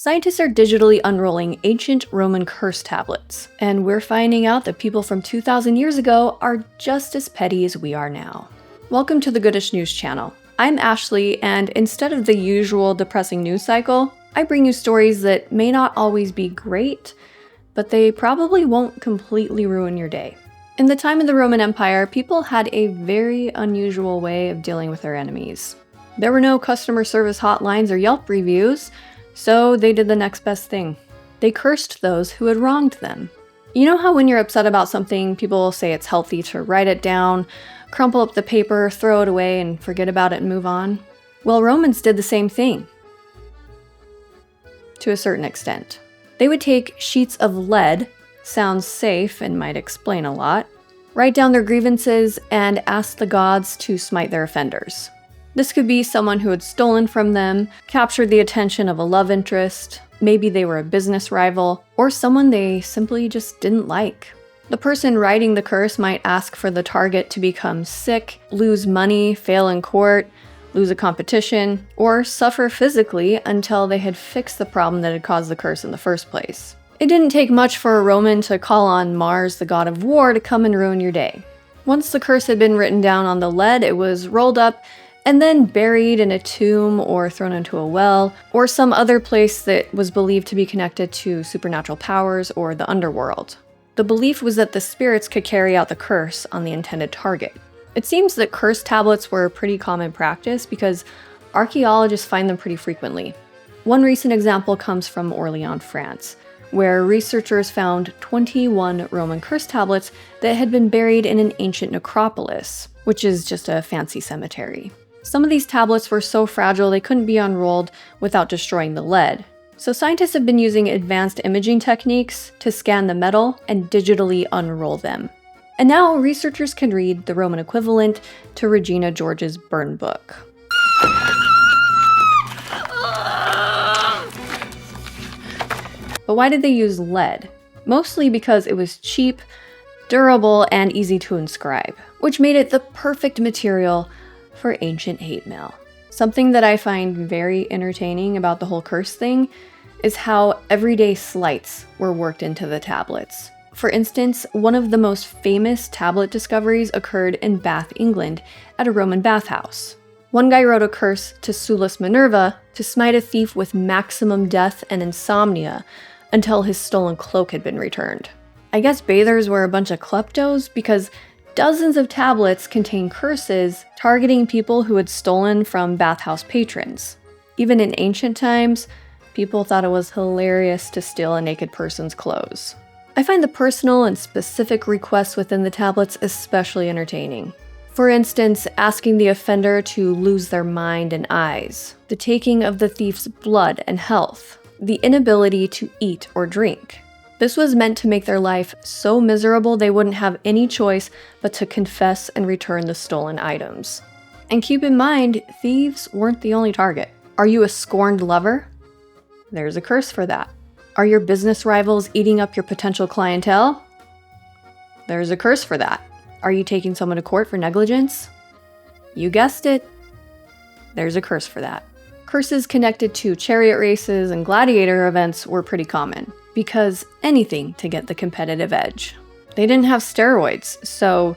Scientists are digitally unrolling ancient Roman curse tablets, and we're finding out that people from 2,000 years ago are just as petty as we are now. Welcome to the Goodish News channel. I'm Ashley, and instead of the usual depressing news cycle, I bring you stories that may not always be great, but they probably won't completely ruin your day. In the time of the Roman Empire, people had a very unusual way of dealing with their enemies. There were no customer service hotlines or Yelp reviews, so they did the next best thing. They cursed those who had wronged them. You know how when you're upset about something, people say it's healthy to write it down, crumple up the paper, throw it away, and forget about it and move on? Well, Romans did the same thing. To a certain extent. They would take sheets of lead, sounds safe and might explain a lot, write down their grievances, and ask the gods to smite their offenders. This could be someone who had stolen from them, captured the attention of a love interest, maybe they were a business rival, or someone they simply just didn't like. The person writing the curse might ask for the target to become sick, lose money, fail in court, lose a competition, or suffer physically until they had fixed the problem that had caused the curse in the first place. It didn't take much for a Roman to call on Mars, the god of war, to come and ruin your day. Once the curse had been written down on the lead, it was rolled up and then buried in a tomb or thrown into a well, or some other place that was believed to be connected to supernatural powers or the underworld. The belief was that the spirits could carry out the curse on the intended target. It seems that curse tablets were a pretty common practice because archaeologists find them pretty frequently. One recent example comes from Orléans, France, where researchers found 21 Roman curse tablets that had been buried in an ancient necropolis, which is just a fancy cemetery. Some of these tablets were so fragile they couldn't be unrolled without destroying the lead. So scientists have been using advanced imaging techniques to scan the metal and digitally unroll them. And now researchers can read the Roman equivalent to Regina George's burn book. But why did they use lead? Mostly because it was cheap, durable, and easy to inscribe, which made it the perfect material for ancient hate mail. Something that I find very entertaining about the whole curse thing is how everyday slights were worked into the tablets. For instance, one of the most famous tablet discoveries occurred in Bath, England, at a Roman bathhouse. One guy wrote a curse to Sulis Minerva to smite a thief with maximum death and insomnia until his stolen cloak had been returned. I guess bathers were a bunch of kleptos because dozens of tablets contain curses targeting people who had stolen from bathhouse patrons. Even in ancient times, people thought it was hilarious to steal a naked person's clothes. I find the personal and specific requests within the tablets especially entertaining. For instance, asking the offender to lose their mind and eyes, the taking of the thief's blood and health, the inability to eat or drink. This was meant to make their life so miserable they wouldn't have any choice but to confess and return the stolen items. And keep in mind, thieves weren't the only target. Are you a scorned lover? There's a curse for that. Are your business rivals eating up your potential clientele? There's a curse for that. Are you taking someone to court for negligence? You guessed it. There's a curse for that. Curses connected to chariot races and gladiator events were pretty common, because anything to get the competitive edge. They didn't have steroids, so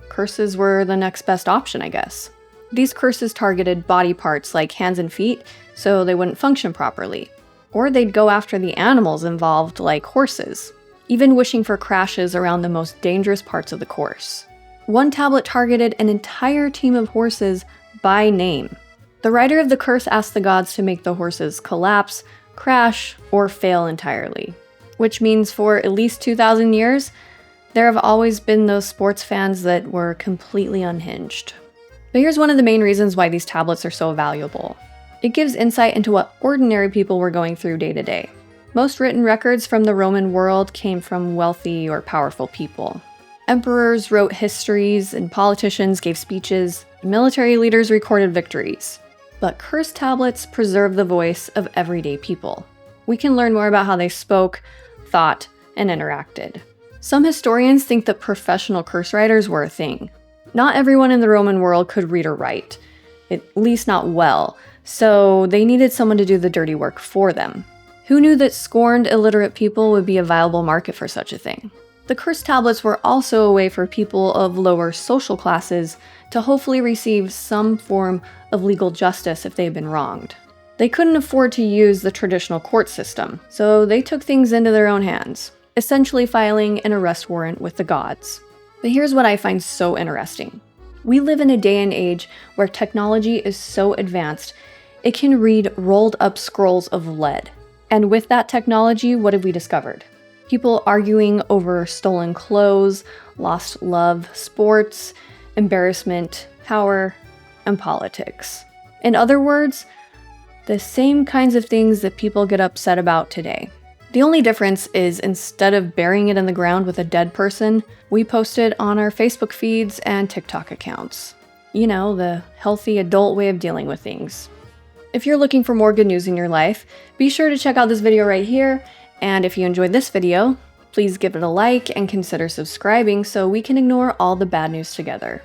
curses were the next best option, I guess. These curses targeted body parts like hands and feet, so they wouldn't function properly. Or they'd go after the animals involved, like horses, even wishing for crashes around the most dangerous parts of the course. One tablet targeted an entire team of horses by name. The writer of the curse asked the gods to make the horses collapse, crash, or fail entirely. Which means for at least 2,000 years, there have always been those sports fans that were completely unhinged. But here's one of the main reasons why these tablets are so valuable. It gives insight into what ordinary people were going through day to day. Most written records from the Roman world came from wealthy or powerful people. Emperors wrote histories, and politicians gave speeches, and military leaders recorded victories. But curse tablets preserve the voice of everyday people. We can learn more about how they spoke, thought, and interacted. Some historians think that professional curse writers were a thing. Not everyone in the Roman world could read or write, at least not well, so they needed someone to do the dirty work for them. Who knew that scorned illiterate people would be a viable market for such a thing? The cursed tablets were also a way for people of lower social classes to hopefully receive some form of legal justice if they had been wronged. They couldn't afford to use the traditional court system, so they took things into their own hands, essentially filing an arrest warrant with the gods. But here's what I find so interesting. We live in a day and age where technology is so advanced, it can read rolled up scrolls of lead. And with that technology, what have we discovered? People arguing over stolen clothes, lost love, sports, embarrassment, power, and politics. In other words, the same kinds of things that people get upset about today. The only difference is instead of burying it in the ground with a dead person, we post it on our Facebook feeds and TikTok accounts. You know, the healthy adult way of dealing with things. If you're looking for more good news in your life, be sure to check out this video right here. And if you enjoyed this video, please give it a like and consider subscribing so we can ignore all the bad news together.